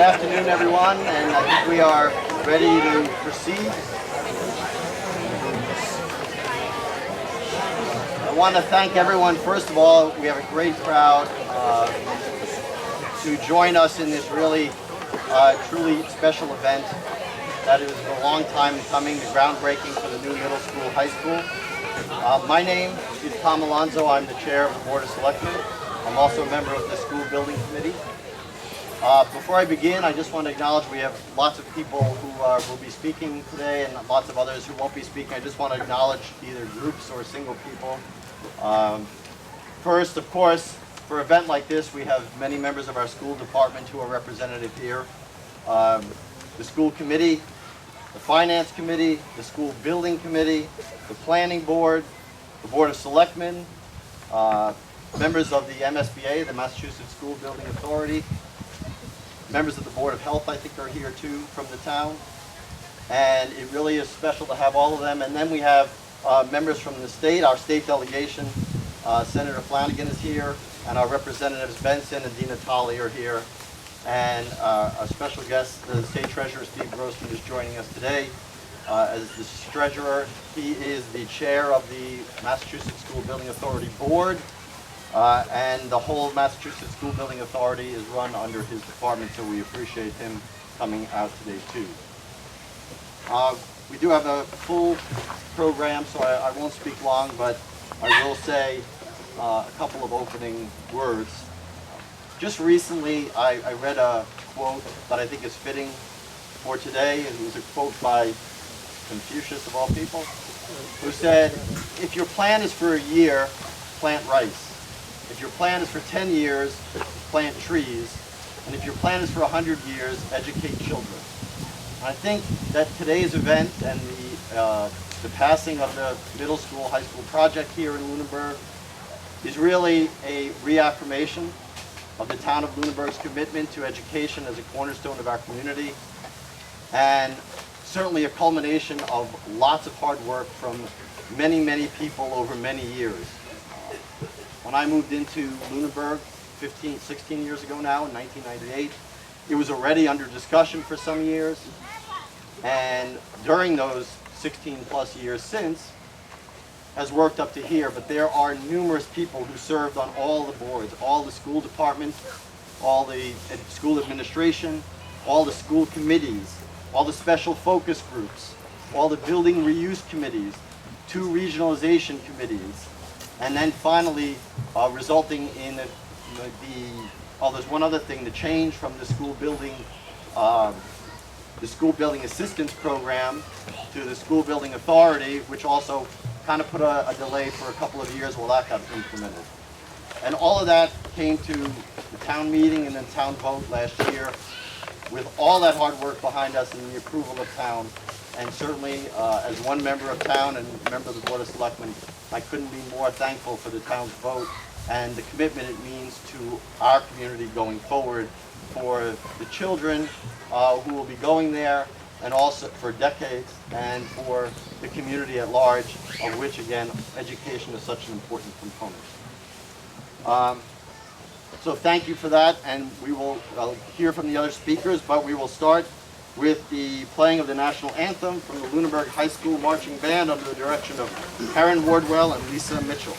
afternoon, everyone, and I think we are ready to proceed. I want to thank everyone. First of all, we have a great crowd to join us in this really truly special event that is a long time coming, the groundbreaking for the new middle school, high school. My name is Tom Alonzo. I'm the chair of the Board of Selectmen. I'm also a member of the school building committee. Before I begin, I just want to acknowledge we have lots of people who will be speaking today and lots of others who won't be speaking. I just want to acknowledge either groups or single people. First, of course, for an event like this, we have many members of our school department who are represented here. The school committee, the finance committee, the school building committee, the planning board, the Board of Selectmen, members of the MSBA, the Massachusetts School Building Authority, members of the Board of Health, I think, are here too from the town. And it really is special to have all of them. And then we have members from the state, our state delegation. Senator Flanagan is here, and our representatives Benson and Dina Tolley are here. And our special guest, the state treasurer, Steve Grossman, is joining us today. As the treasurer, he is the chair of the Massachusetts School Building Authority Board. And the whole Massachusetts School Building Authority is run under his department, so we appreciate him coming out today too. We do have a full program, so I won't speak long, but I will say a couple of opening words. Just recently, I read a quote that I think is fitting for today. It was a quote by Confucius, of all people, who said, "If your plan is for a year, plant rice. If your plan is for 10 years, plant trees. And if your plan is for 100 years, educate children." And I think that today's event and the passing of the middle school, high school project here in Lunenburg is really a reaffirmation of the town of Lunenburg's commitment to education as a cornerstone of our community, and certainly a culmination of lots of hard work from many, many people over many years. When I moved into Lunenburg 16 years ago now, in 1998, it was already under discussion for some years. And during those 16 plus years since, has worked up to here. But there are numerous people who served on all the boards, all the school departments, all the school administration, all the school committees, all the special focus groups, all the building reuse committees, 2 regionalization committees, and then finally resulting in there's one other thing, the change from the school building assistance program to the school building authority, which also kind of put a delay for a couple of years while that got implemented. And all of that came to the town meeting and then town vote last year with all that hard work behind us and the approval of town. And certainly, as one member of town and member of the Board of Selectmen, I couldn't be more thankful for the town's vote and the commitment it means to our community going forward for the children who will be going there, and also for decades, and for the community at large, of which, again, education is such an important component. So thank you for that, and we will hear from the other speakers, but we will start with the playing of the national anthem from the Lunenburg High School Marching Band under the direction of Karen Wardwell and Lisa Mitchell.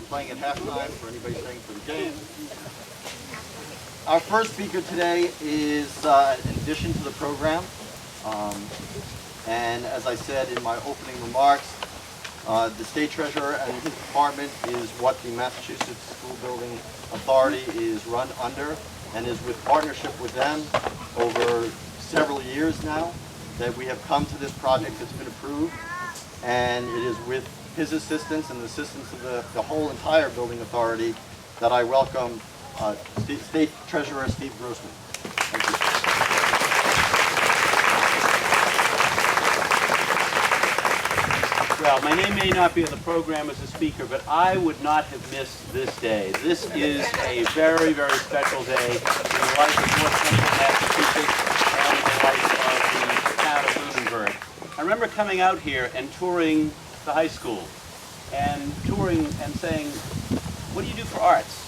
playing at halftime for anybody staying for the game. Our first speaker today is an addition to the program. And as I said in my opening remarks, the State Treasurer and his department is what the Massachusetts School Building Authority is run under, and is with partnership with them over several years now that we have come to this project that's been approved. And it is with his assistance and the assistance of the whole entire building authority that I welcome State Treasurer Steve Grossman. Thank you. Well, my name may not be on the program as a speaker, but I would not have missed this day. This is a very, very special day in the life of North Central Massachusetts and the life of the town of Lunenburg. I remember coming out here and touring the high school and touring and saying, what do you do for arts?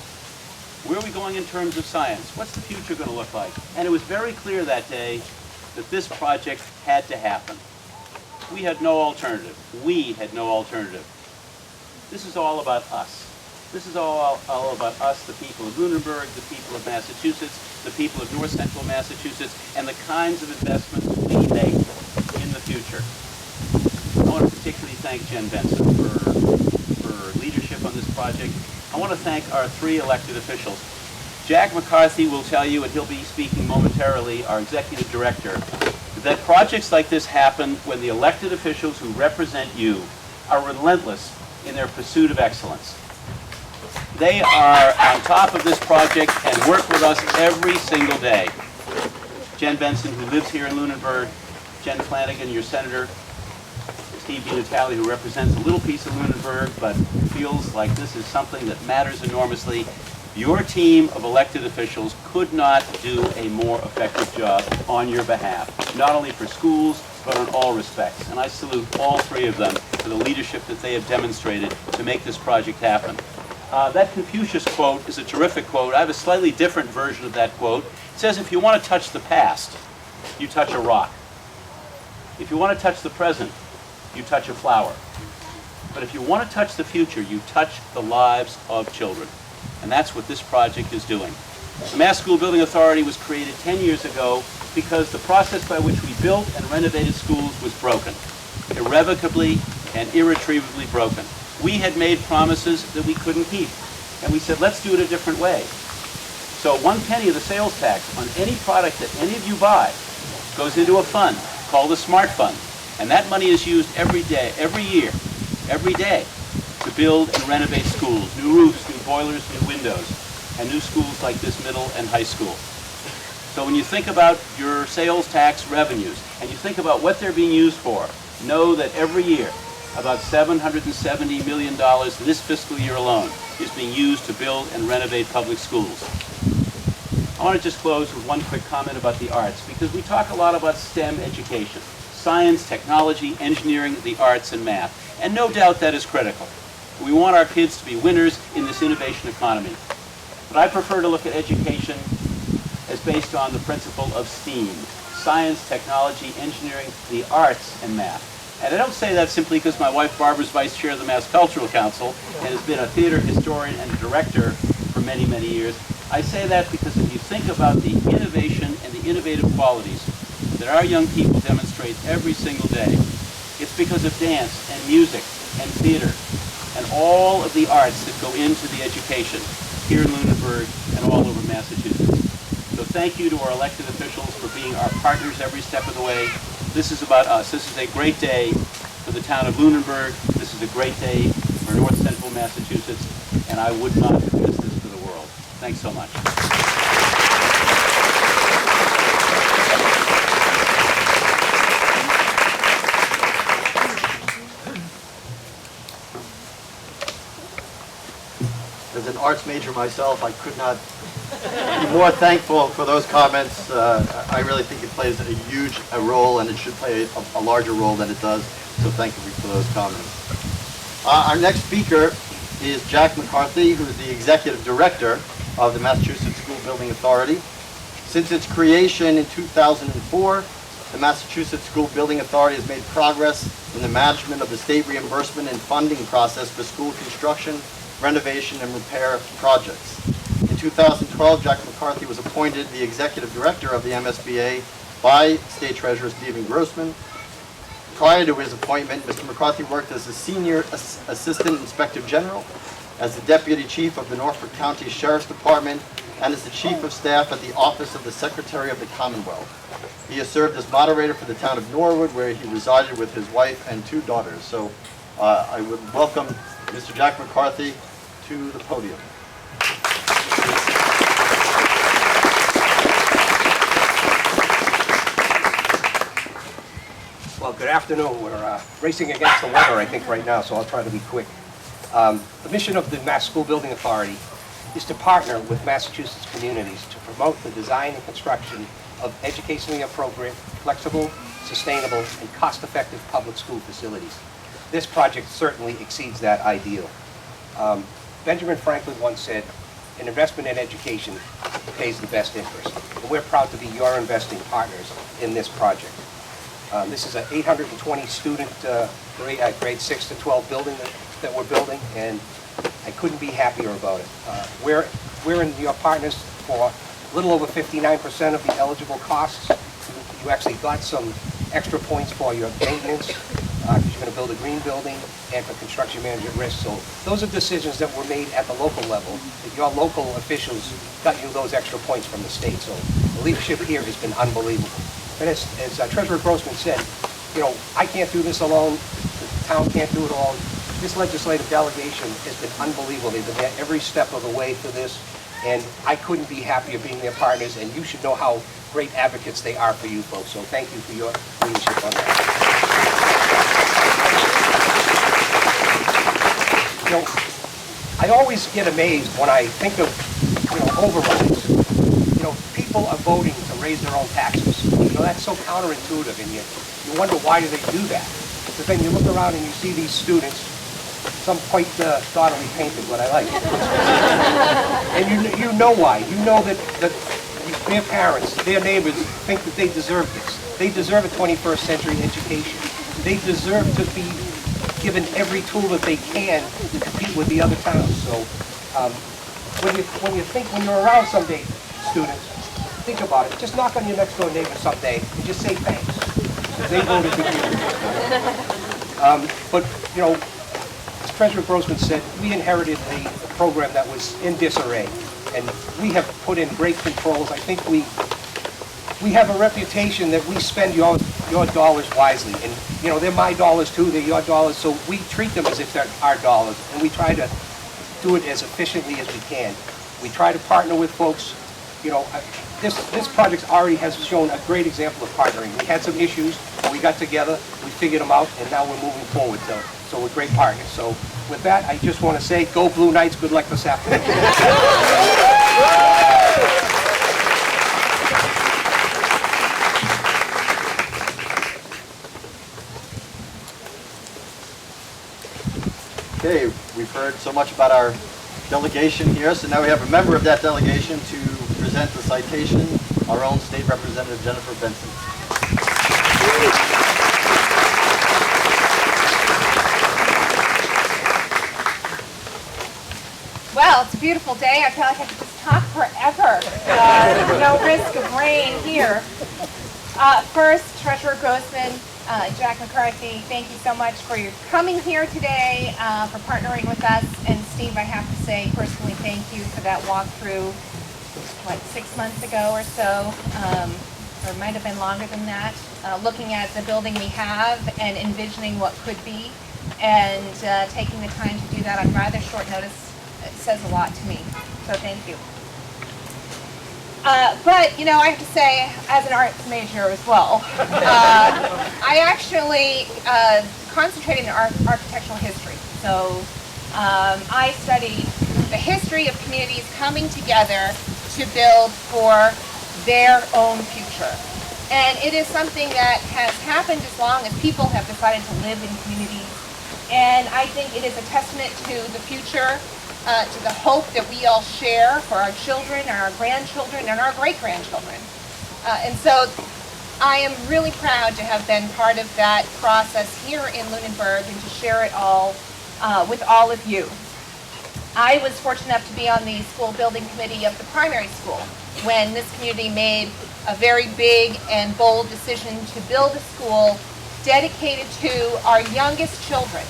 Where are we going in terms of science? What's the future going to look like? And it was very clear that day that this project had to happen. We had no alternative. We had no alternative. This is all about us. This is all about us, the people of Lunenburg, the people of Massachusetts, the people of North Central Massachusetts, and the kinds of investments we make in the future. I want to particularly thank Jen Benson for leadership on this project. I want to thank our 3 elected officials. Jack McCarthy will tell you, and he'll be speaking momentarily, our executive director, that projects like this happen when the elected officials who represent you are relentless in their pursuit of excellence. They are on top of this project and work with us every single day. Jen Benson, who lives here in Lunenburg, Jen Flanagan, your senator, Steve DiNatale, who represents a little piece of Lunenburg but feels like this is something that matters enormously. Your team of elected officials could not do a more effective job on your behalf, not only for schools, but in all respects. And I salute all 3 of them for the leadership that they have demonstrated to make this project happen. That Confucius quote is a terrific quote. I have a slightly different version of that quote. It says, if you want to touch the past, you touch a rock. If you want to touch the present, you touch a flower. But if you want to touch the future, you touch the lives of children. And that's what this project is doing. The Mass School Building Authority was created 10 years ago because the process by which we built and renovated schools was broken. Irrevocably and irretrievably broken. We had made promises that we couldn't keep. And we said, let's do it a different way. So 1 penny of the sales tax on any product that any of you buy goes into a fund called the Smart Fund. And that money is used every day, every year, every day, to build and renovate schools, new roofs, new boilers, new windows, and new schools like this middle and high school. So when you think about your sales tax revenues, and you think about what they're being used for, know that every year, about $770 million this fiscal year alone is being used to build and renovate public schools. I want to just close with one quick comment about the arts, because we talk a lot about STEM education, science, technology, engineering, the arts, and math. And no doubt that is critical. We want our kids to be winners in this innovation economy. But I prefer to look at education as based on the principle of STEAM, science, technology, engineering, the arts, and math. And I don't say that simply because my wife Barbara is vice chair of the Mass Cultural Council and has been a theater historian and director for many, many years. I say that because if you think about the innovation and the innovative qualities that our young people demonstrate every single day, it's because of dance and music and theater and all of the arts that go into the education here in Lunenburg and all over Massachusetts. So thank you to our elected officials for being our partners every step of the way. This is about us. This is a great day for the town of Lunenburg. This is a great day for North Central Massachusetts, and I would not have missed this for the world. Thanks so much. As an arts major myself, I could not be more thankful for those comments. I really think it plays a huge role, and it should play a larger role than it does. So thank you for those comments. Our next speaker is Jack McCarthy, who is the Executive Director of the Massachusetts School Building Authority. Since its creation in 2004, the Massachusetts School Building Authority has made progress in the management of the state reimbursement and funding process for school construction renovation and repair projects. In 2012, Jack McCarthy was appointed the executive director of the MSBA by State Treasurer Stephen Grossman. Prior to his appointment, Mr. McCarthy worked as a senior assistant inspector general, as the deputy chief of the Norfolk County Sheriff's Department, and as the chief of staff at the office of the Secretary of the Commonwealth. He has served as moderator for the town of Norwood, where he resided with his wife and 2 daughters. So I would welcome Mr. Jack McCarthy to the podium. Well, good afternoon. We're racing against the weather, I think, right now, so I'll try to be quick. The mission of the Mass School Building Authority is to partner with Massachusetts communities to promote the design and construction of educationally appropriate, flexible, sustainable, and cost-effective public school facilities. This project certainly exceeds that ideal. Benjamin Franklin once said, "An investment in education pays the best interest." And we're proud to be your investing partners in this project. This is an 820 student grade 6 to 12 building that we're building, and I couldn't be happier about it. We're in your partners for a little over 59% of the eligible costs. You actually got some extra points for your maintenance, because you're going to build a green building, and for construction management risk. So those are decisions that were made at the local level. Your local officials got you those extra points from the state. So the leadership here has been unbelievable. And as Treasurer Grossman said, you know, I can't do this alone. The town can't do it alone. This legislative delegation has been unbelievable. They've been there every step of the way for this, and I couldn't be happier being their partners, and you should know how great advocates they are for you folks. So thank you for your leadership on that. You know, I always get amazed when I think of, you know, overrides. You know, people are voting to raise their own taxes. You know, that's so counterintuitive, and you wonder why do they do that. But then you look around and you see these students, some quite gaudily painted, what I like. And you know why. You know that their parents, their neighbors think that they deserve this. They deserve a 21st century education. They deserve to be given every tool that they can to compete with the other towns. So when you're around someday, students, think about it. Just knock on your next door neighbor someday and just say thanks, because they voted with you. But you know, as Treasurer Grossman said, we inherited the program that was in disarray, and we have put in great controls. I think we have a reputation that we spend your dollars wisely, and you know, they're my dollars too, they're your dollars, so we treat them as if they're our dollars, and we try to do it as efficiently as we can. We try to partner with folks. You know, this project already has shown a great example of partnering. We had some issues, but we got together, we figured them out, and now we're moving forward. So we're great partners. So with that, I just want to say, go Blue Knights. Good luck this afternoon. Okay, we've heard so much about our delegation here, so now we have a member of that delegation to present the citation, our own State Representative Jennifer Benson. Well, it's a beautiful day. I feel like I could just talk forever. No risk of rain here. First, Treasurer Grossman, Jack McCarthy, thank you so much for your coming here today, for partnering with us. And Steve, I have to say personally thank you for that walkthrough, what, 6 months ago or so, or it might have been longer than that, looking at the building we have and envisioning what could be, and taking the time to do that on rather short notice. It says a lot to me, so thank you. But, you know, I have to say, as an arts major as well, I actually concentrated in architectural history. So I studied the history of communities coming together to build for their own future. And it is something that has happened as long as people have decided to live in communities. And I think it is a testament to the future, to the hope that we all share for our children, and our grandchildren, and our great-grandchildren. And so I am really proud to have been part of that process here in Lunenburg and to share it all with all of you. I was fortunate enough to be on the school building committee of the primary school when this community made a very big and bold decision to build a school dedicated to our youngest children.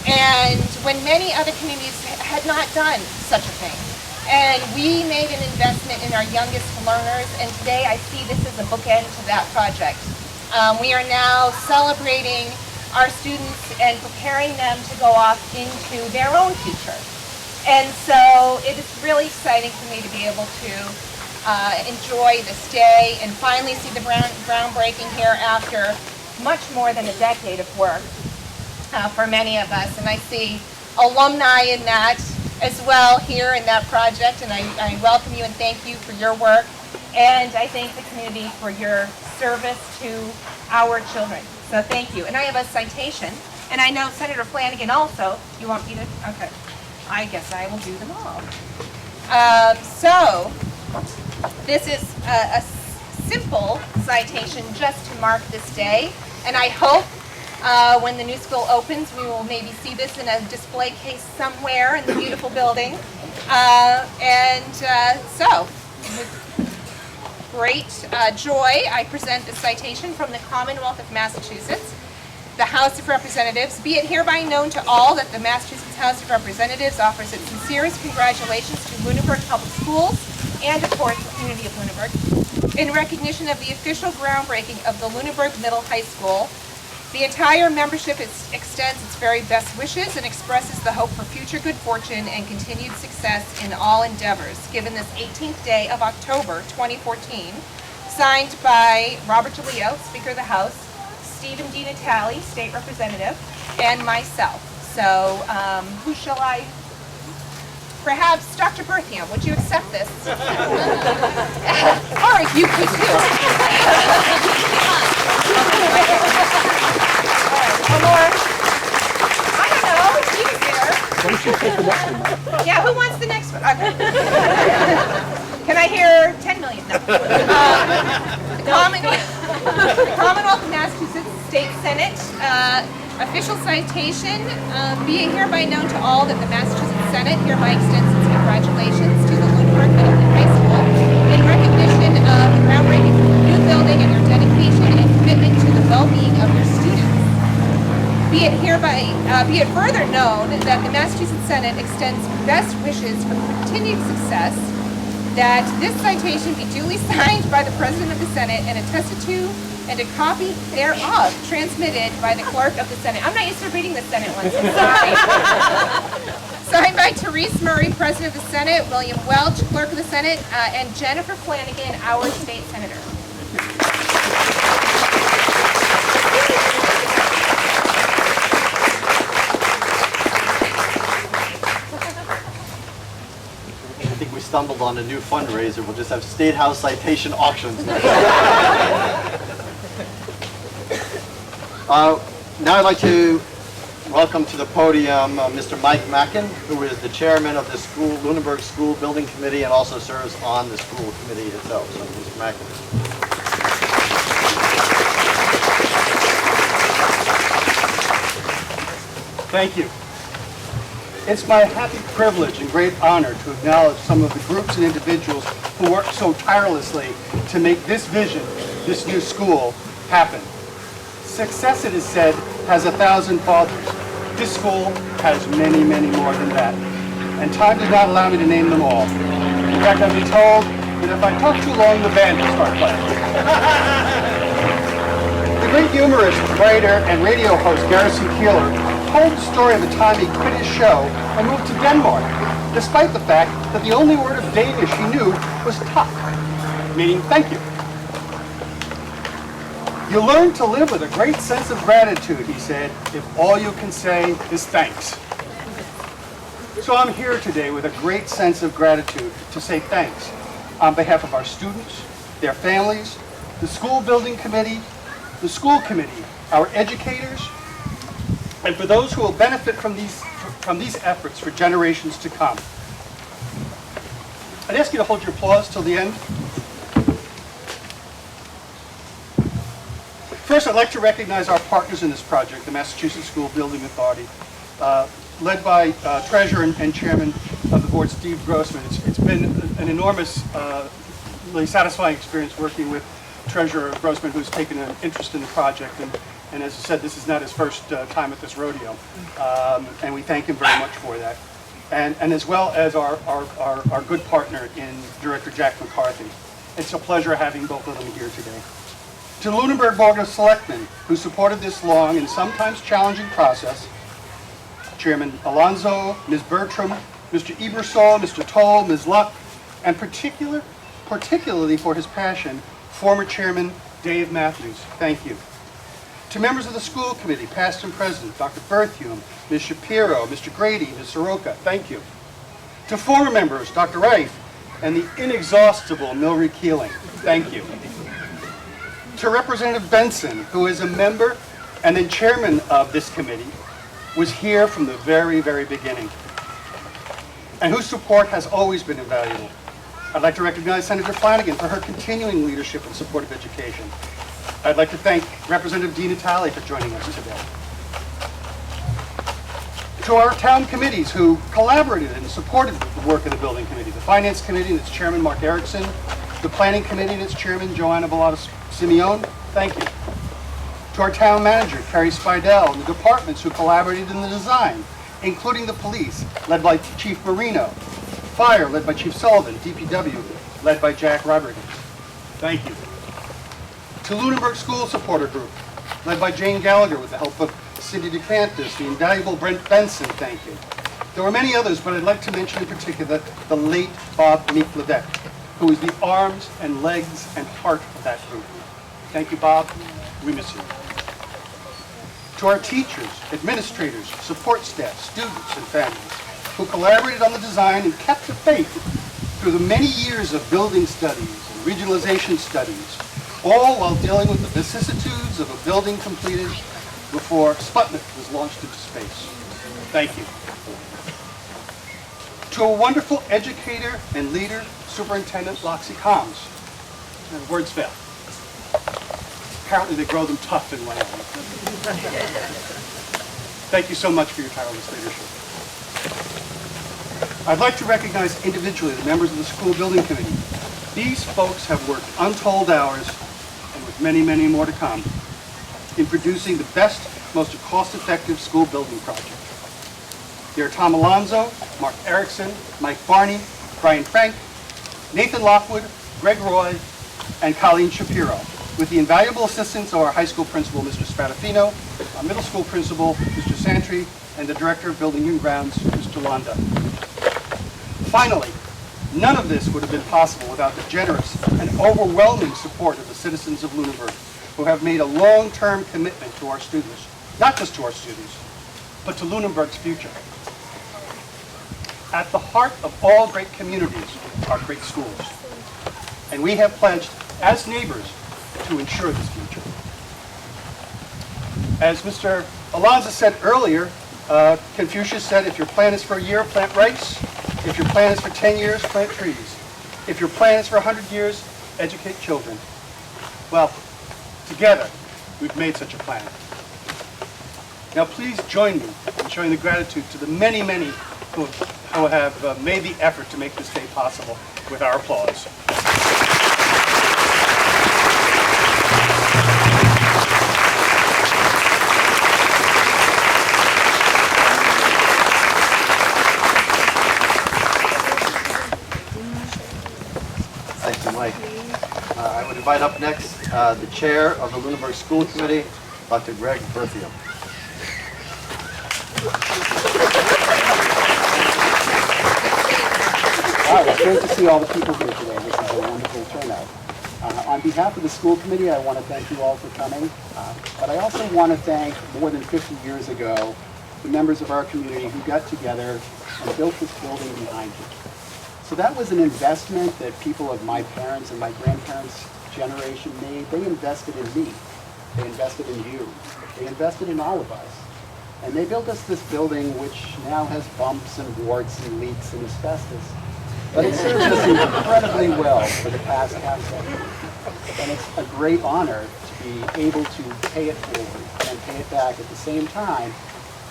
And when many other communities had not done such a thing. And we made an investment in our youngest learners, and today I see this as a bookend to that project. We are now celebrating our students and preparing them to go off into their own future. And so it is really exciting for me to be able to enjoy this day and finally see the groundbreaking here after much more than a decade of work for many of us. And I see alumni in that as well here in that project, and I welcome you and thank you for your work, and I thank the community for your service to our children. So thank you. And I have a citation, and I know Senator Flanagan also. You want me to? Okay. I guess I will do them all. So this is a simple citation just to mark this day, and I hope when the new school opens, we will maybe see this in a display case somewhere in the beautiful building. So, with great joy, I present this citation from the Commonwealth of Massachusetts, the House of Representatives. Be it hereby known to all that the Massachusetts House of Representatives offers its sincerest congratulations to Lunenburg Public Schools and, of course, the community of Lunenburg in recognition of the official groundbreaking of the Lunenburg Middle High School. The entire membership extends its very best wishes and expresses the hope for future good fortune and continued success in all endeavors, given this 18th day of October 2014, signed by Robert DeLeo, Speaker of the House, Stephen D. Natale, State Representative, and myself. So, who shall I? Perhaps Dr. Berthium, would you accept this? Or you could too. One more. I don't know. He was there. Why don't you take the next one? Yeah, who wants the next one? Okay. Can I hear 10 million? No. The Commonwealth of Massachusetts State Senate official citation. Be it hereby known to all that the Massachusetts Senate hereby extends its congratulations to the Lunenburg Middle High School in recognition of the groundbreaking new building and your dedication and commitment to the well-being of your students. Be it further known that the Massachusetts Senate extends best wishes for continued success, that this citation be duly signed by the President of the Senate and attested to and a copy thereof transmitted by the Clerk of the Senate. I'm not used to reading the Senate ones, I'm sorry. Signed by Therese Murray, President of the Senate, William Welch, Clerk of the Senate, and Jennifer Flanagan, our State Senator. I think we stumbled on a new fundraiser. We'll just have State House citation auctions next. Now I'd like to welcome to the podium Mr. Mike Mackin, who is the chairman of the Lunenburg School Building Committee and also serves on the school committee itself. So, Mr. Mackin. Thank you. It's my happy privilege and great honor to acknowledge some of the groups and individuals who worked so tirelessly to make this vision, this new school, happen. Success, it is said, has 1,000 fathers. This school has many, many more than that. And time does not allow me to name them all. In fact, I've been told that if I talk too long, the band will start playing. The great humorist, writer, and radio host Garrison Keillor told the story of the time he quit his show and moved to Denmark, despite the fact that the only word of Danish he knew was tak, meaning thank you. You learn to live with a great sense of gratitude, he said, if all you can say is thanks. So I'm here today with a great sense of gratitude to say thanks on behalf of our students, their families, the school building committee, the school committee, our educators, and for those who will benefit from these efforts for generations to come. I'd ask you to hold your applause till the end. First, I'd like to recognize our partners in this project, the Massachusetts School Building Authority. led by Treasurer and Chairman of the Board, Steve Grossman. It's been an enormous, really satisfying experience working with Treasurer Grossman, who's taken an interest in the project. And as I said, this is not his first time at this rodeo. And we thank him very much for that. And as well as our good partner in Director Jack McCarthy. It's a pleasure having both of them here today. To the Lunenburg Board of Selectmen, who supported this long and sometimes challenging process, Chairman Alonso, Ms. Bertram, Mr. Ebersol, Mr. Toll, Ms. Luck, and particularly for his passion, former Chairman Dave Matthews. Thank you. To members of the school committee, past and present, Dr. Berthium, Ms. Shapiro, Mr. Grady, Ms. Soroka, thank you. To former members, Dr. Reif, and the inexhaustible Milry Keeling, thank you. To Representative Benson, who is a member and then chairman of this committee, was here from the very, very beginning, and whose support has always been invaluable. I'd like to recognize Senator Flanagan for her continuing leadership and support of education. I'd like to thank Representative Di Natale for joining us today. To our town committees who collaborated and supported the work of the building committee, the Finance Committee and its Chairman Mark Erickson, the Planning Committee and its Chairman Joanna Bellata-Simeone, thank you. To our town manager, Carrie Spidell, and the departments who collaborated in the design, including the police, led by Chief Marino, fire, led by Chief Sullivan, DPW, led by Jack Rodriguez. Thank you. To Lunenburg School Supporter Group, led by Jane Gallagher with the help of Cindy DeCantis, the invaluable Brent Benson, thank you. There were many others, but I'd like to mention in particular the late Bob Meek-Ledet, who is the arms and legs and heart of that group. Thank you, Bob. We miss you. To our teachers, administrators, support staff, students, and families who collaborated on the design and kept the faith through the many years of building studies and regionalization studies, all while dealing with the vicissitudes of a building completed before Sputnik was launched into space. Thank you. To a wonderful educator and leader, Superintendent Loxie Combs. And words fail. Apparently they grow them tough in Wyoming. Thank you so much for your tireless leadership. I'd like to recognize individually the members of the school building committee. These folks have worked untold hours, and with many, many more to come, in producing the best, most cost-effective school building project. They are Tom Alonso, Mark Erickson, Mike Barney, Brian Frank, Nathan Lockwood, Greg Roy, and Colleen Shapiro, with the invaluable assistance of our high school principal, Mr. Spadafino, our middle school principal, Mr. Santry, and the director of Building and Grounds, Mr. Londa. Finally, none of this would have been possible without the generous and overwhelming support of the citizens of Lunenburg, who have made a long-term commitment to our students, not just to our students, but to Lunenburg's future. At the heart of all great communities are great schools, and we have pledged, as neighbors, to ensure this future. As Mr. Alonso said earlier, Confucius said, if your plan is for a year, plant rice. If your plan is for 10 years, plant trees. If your plan is for 100 years, educate children. Well, together, we've made such a plan. Now please join me in showing the gratitude to the many, many who have made the effort to make this day possible with our applause. Thank you, Mike. I would invite up next the chair of the Lunenburg School Committee, Dr. Greg Berthium. Wow, it's great to see all the people here today. This is a wonderful turnout. On behalf of the school committee, I want to thank you all for coming. But I also want to thank, more than 50 years ago, the members of our community who got together and built this building behind you. So that was an investment that people of my parents and my grandparents' generation made. They invested in me. They invested in you. They invested in all of us. And they built us this building which now has bumps and warts and leaks and asbestos. But it served us incredibly well for the past half century. And it's a great honor to be able to pay it forward and pay it back at the same time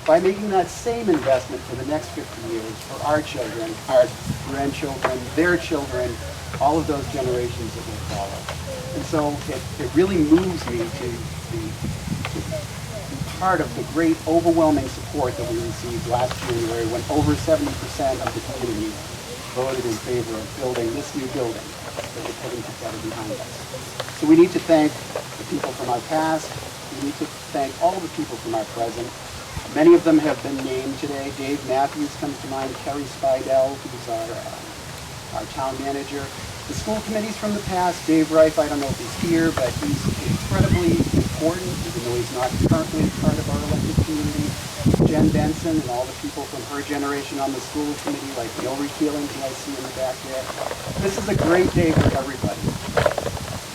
by making that same investment for the next 50 years for our children, our grandchildren, their children, all of those generations that will follow. And so it really moves me to be part of the great overwhelming support that we received last January when over 70% of the community voted in favor of building this new building that we're putting together behind us. So we need to thank the people from our past. We need to thank all the people from our present. Many of them have been named today. Dave Matthews comes to mind, Kerry Spidell, who's our town manager. The school committees from the past, Dave Reif, I don't know if he's here, but he's incredibly important, even though he's not currently part of our elected community. Jen Benson and all the people from her generation on the school committee, like Neil Keeling, who I see in the back there. This is a great day for everybody.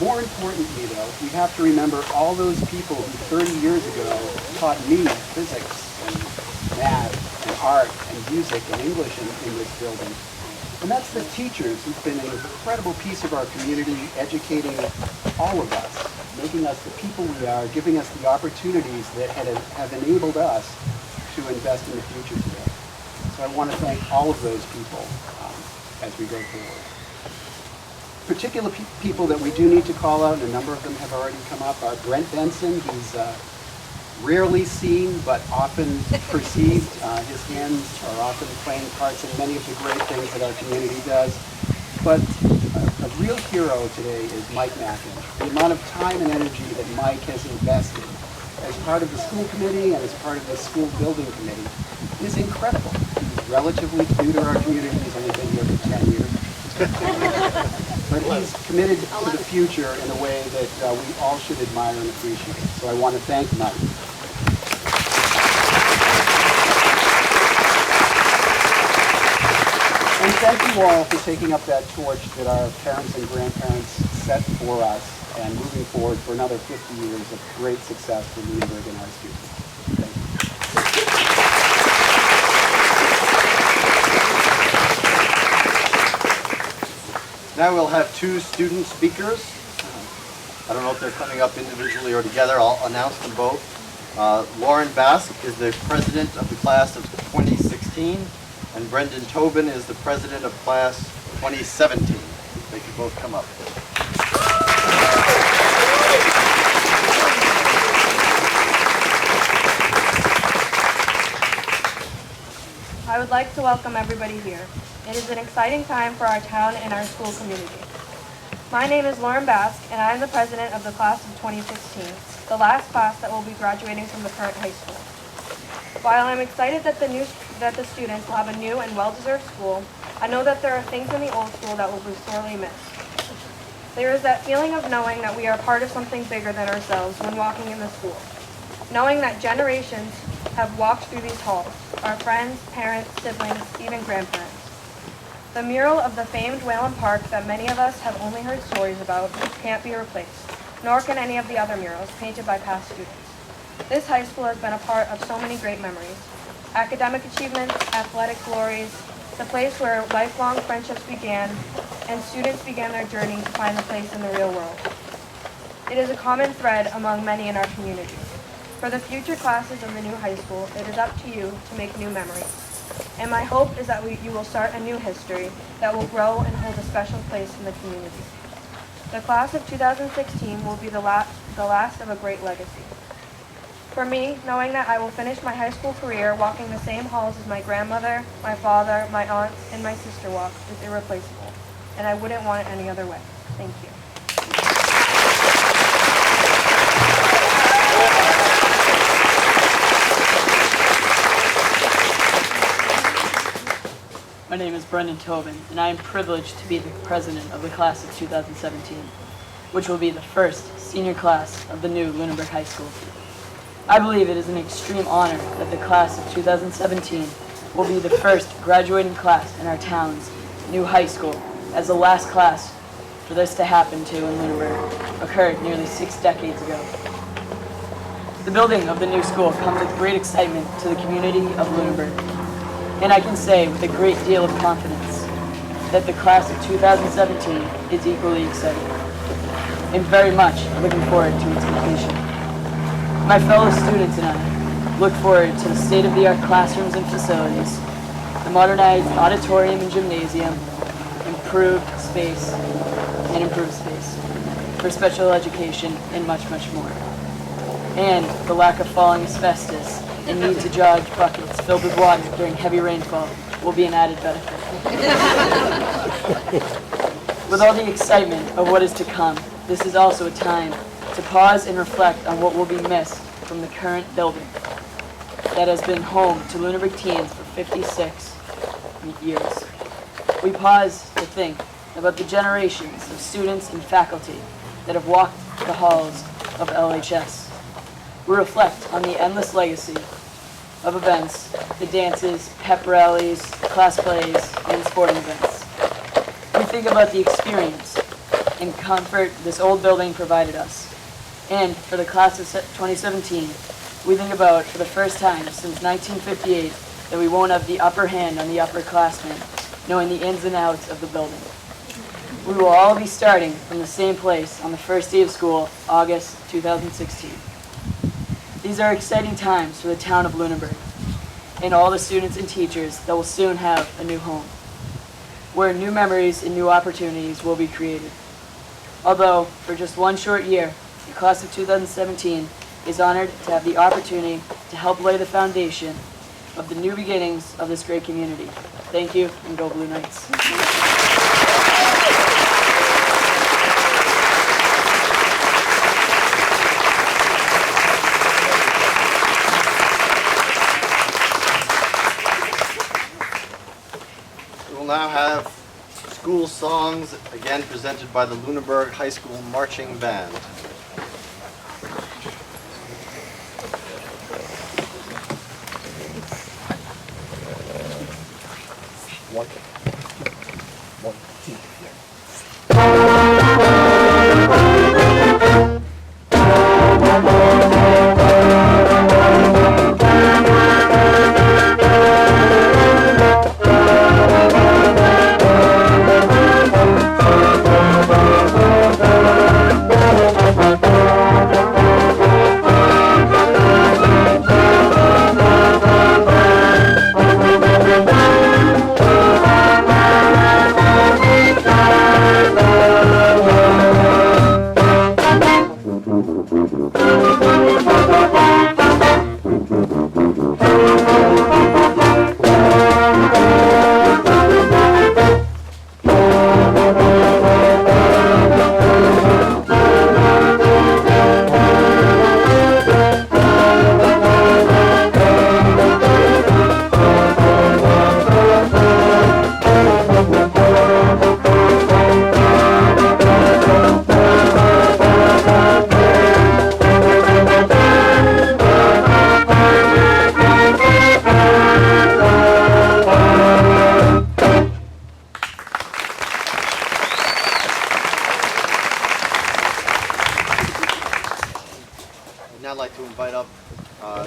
More importantly, though, we have to remember all those people who 30 years ago taught me physics and math and art and music and English in this building. And that's the teachers who've been an incredible piece of our community, educating all of us, making us the people we are, giving us the opportunities that have enabled us to invest in the future today. So I want to thank all of those people as we go forward. Particular people that we do need to call out, and a number of them have already come up, are Brent Benson. He's rarely seen but often perceived. His hands are often playing parts in many of the great things that our community does. But a real hero today is Mike Mackin. The amount of time and energy that Mike has invested as part of the school committee and as part of the school building committee is incredible. He's relatively new to our community. He's only been here for 10 years. But he's committed to the future in a way that we all should admire and appreciate. So I want to thank Mike. And thank you all for taking up that torch that our parents and grandparents set for us and moving forward for another 50 years of great success for Lunenburg and our students. Thank you. Now we'll have two student speakers. I don't know if they're coming up individually or together. I'll announce them both. Lauren Bask is the president of the class of 2016, and Brendan Tobin is the president of class 2017. They can both come up. I would like to welcome everybody here. It is an exciting time for our town and our school community. My name is Lauren Bask, and I am the president of the class of 2016, the last class that will be graduating from the current high school. While I'm excited that the students will have a new and well-deserved school, I know that there are things in the old school that will be sorely missed. There is that feeling of knowing that we are part of something bigger than ourselves when walking in the school. Knowing that generations have walked through these halls, our friends, parents, siblings, even grandparents. The mural of the famed Whalen Park that many of us have only heard stories about can't be replaced, nor can any of the other murals painted by past students. This high school has been a part of so many great memories. Academic achievements, athletic glories, the place where lifelong friendships began, and students began their journey to find a place in the real world. It is a common thread among many in our community. For the future classes of the new high school, it is up to you to make new memories. And my hope is that you will start a new history that will grow and hold a special place in the community. The class of 2016 will be the last of a great legacy. For me, knowing that I will finish my high school career walking the same halls as my grandmother, my father, my aunts, and my sister walked is irreplaceable, and I wouldn't want it any other way. Thank you. My name is Brendan Tobin, and I am privileged to be the president of the class of 2017, which will be the first senior class of the new Lunenburg High School. I believe it is an extreme honor that the class of 2017 will be the first graduating class in our town's new high school, as the last class for this to happen to in Lunenburg occurred nearly 6 decades ago. The building of the new school comes with great excitement to the community of Lunenburg. And I can say with a great deal of confidence that the class of 2017 is equally excited and very much looking forward to its completion. My fellow students and I look forward to the state-of-the-art classrooms and facilities, the modernized auditorium and gymnasium, improved space for special education, and much, much more. And the lack of falling asbestos and need to jog buckets filled with water during heavy rainfall will be an added benefit. With all the excitement of what is to come, this is also a time to pause and reflect on what will be missed from the current building that has been home to Lunenburg teens for 56 years. We pause to think about the generations of students and faculty that have walked the halls of LHS. We reflect on the endless legacy of events, the dances, pep rallies, class plays, and sporting events. We think about the experience and comfort this old building provided us. And for the class of 2017, we think about, for the first time since 1958, that we won't have the upper hand on the upperclassmen, knowing the ins and outs of the building. We will all be starting from the same place on the first day of school, August 2016. These are exciting times for the town of Lunenburg and all the students and teachers that will soon have a new home, where new memories and new opportunities will be created. Although, for just one short year, the class of 2017 is honored to have the opportunity to help lay the foundation of the new beginnings of this great community. Thank you, and go Blue Knights. We will now have school songs, again presented by the Lunenburg High School Marching Band. One, two, I'd like to invite up our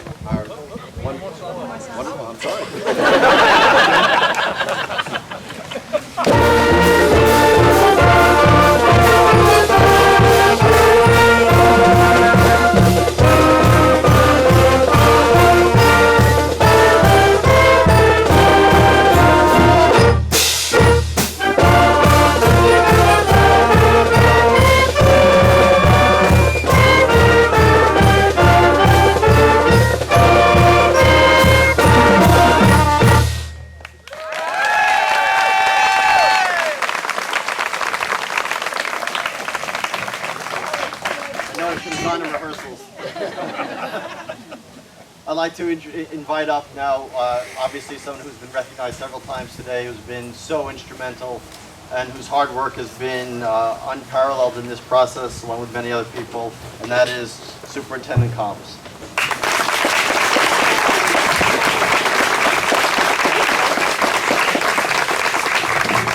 I'm I'd like to invite up now, obviously someone who's been recognized several times today, who's been so instrumental and whose hard work has been unparalleled in this process, along with many other people, and that is Superintendent Combs.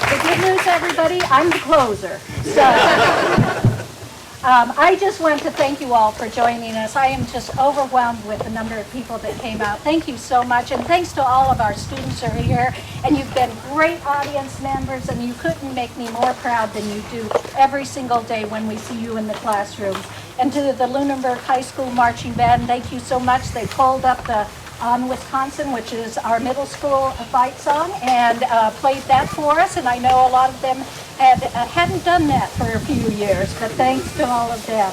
The good news, everybody, I'm the closer. So. I just want to thank you all for joining us. I am just overwhelmed with the number of people that came out. Thank you so much, and thanks to all of our students who are here. And you've been great audience members, and you couldn't make me more proud than you do every single day when we see you in the classrooms. And to the Lunenburg High School Marching Band, thank you so much. They pulled up the On Wisconsin, which is our middle school fight song, and played that for us. And I know a lot of them hadn't done that for a few years, but thanks to all of them.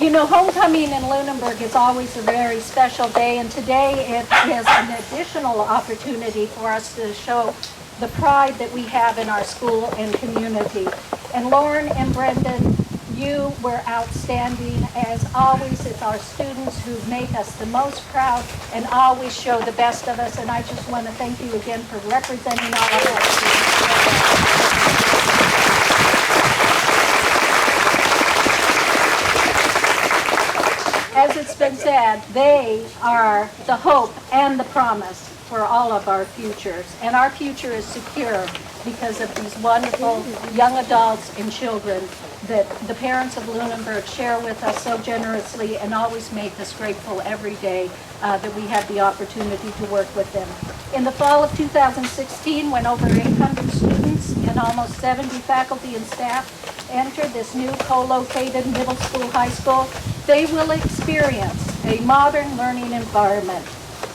You know, homecoming in Lunenburg is always a very special day, and today it is an additional opportunity for us to show the pride that we have in our school and community. And Lauren and Brendan, you were outstanding. As always, it's our students who make us the most proud and always show the best of us, and I just want to thank you again for representing all of our students. As it's been said, they are the hope and the promise for all of our futures. And our future is secure because of these wonderful young adults and children that the parents of Lunenburg share with us so generously and always make us grateful every day that we have the opportunity to work with them. In the fall of 2016, when over 800 students and almost 70 faculty and staff entered this new co-located middle school, high school, they will experience a modern learning environment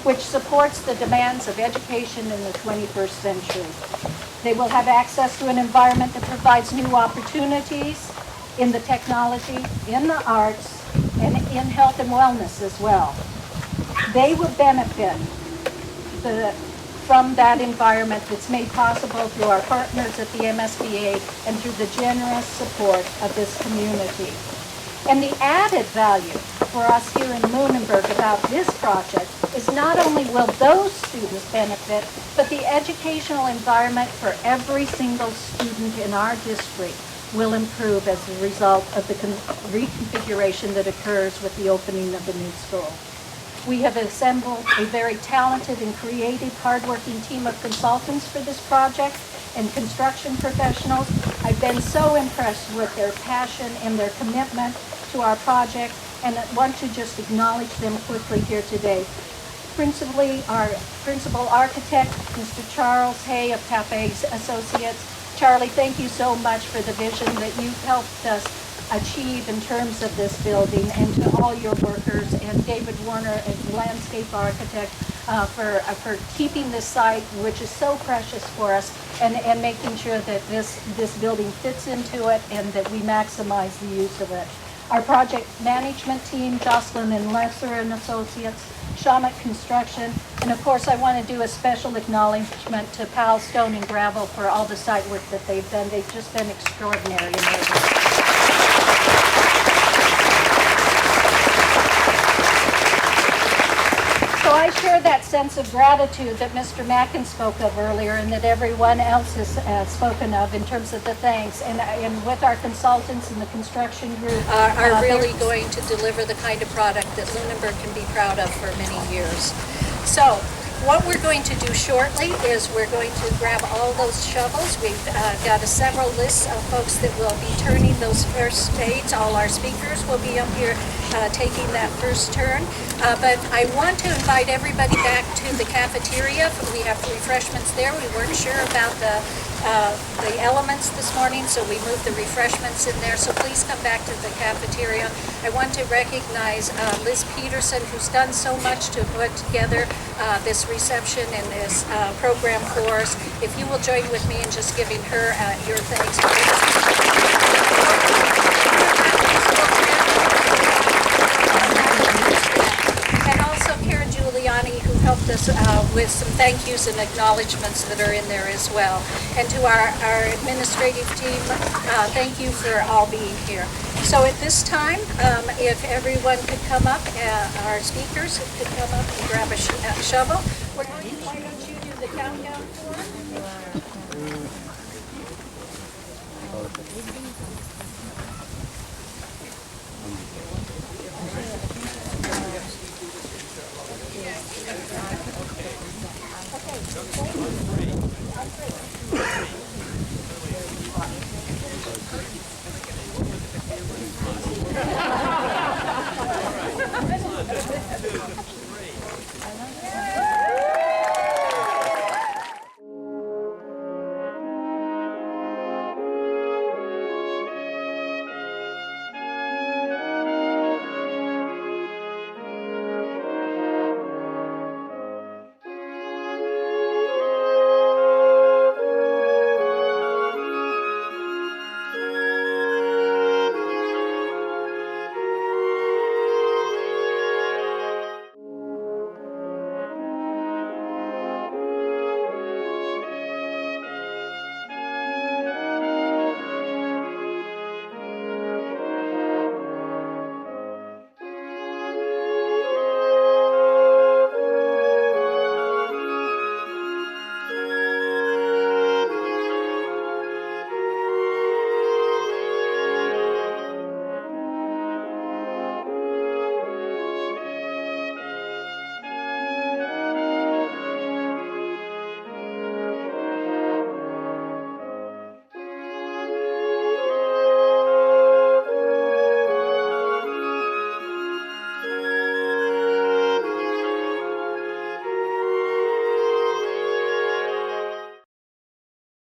which supports the demands of education in the 21st century. They will have access to an environment that provides new opportunities in the technology, in the arts, and in health and wellness as well. They will benefit from that environment that's made possible through our partners at the MSBA and through the generous support of this community. And the added value for us here in Lunenburg about this project is not only will those students benefit, but the educational environment for every single student in our district will improve as a result of the reconfiguration that occurs with the opening of the new school. We have assembled a very talented and creative, hardworking team of consultants for this project and construction professionals. I've been so impressed with their passion and their commitment to our project, and I want to just acknowledge them quickly here today. Principally, our principal architect, Mr. Charles Hay of Cafe Associates. Charlie, thank you so much for the vision that you've helped us achieve in terms of this building, and to all your workers, and David Warner, as landscape architect, for keeping this site, which is so precious for us, and making sure that this building fits into it and that we maximize the use of it. Our project management team, Jocelyn and Lesser and Associates, Shawmut Construction, and of course I want to do a special acknowledgement to Powell Stone and Gravel for all the site work that they've done. They've just been extraordinary in their work. So I share that sense of gratitude that Mr. Mackin spoke of earlier and that everyone else has spoken of in terms of the thanks. And with our consultants in the construction group. Are really going to deliver the kind of product that Lunenburg can be proud of for many years. So what we're going to do shortly is we're going to grab all those shovels. We've got several lists of folks that will be turning those first spades. All our speakers will be up here taking that first turn. But I want to invite everybody back to the cafeteria. We have refreshments there. We weren't sure about the elements this morning, so we moved the refreshments in there. So please come back to the cafeteria. I want to recognize Liz Peterson, who's done so much to put together this reception and this program for us. If you will join with me in just giving her your thanks. And also Karen Giuliani, who helped us with some thank yous and acknowledgments that are in there as well. And to our administrative team, thank you for all being here. So at this time, if everyone could come up, our speakers could come up and grab a shovel. We're going to, why don't you do the countdown for us?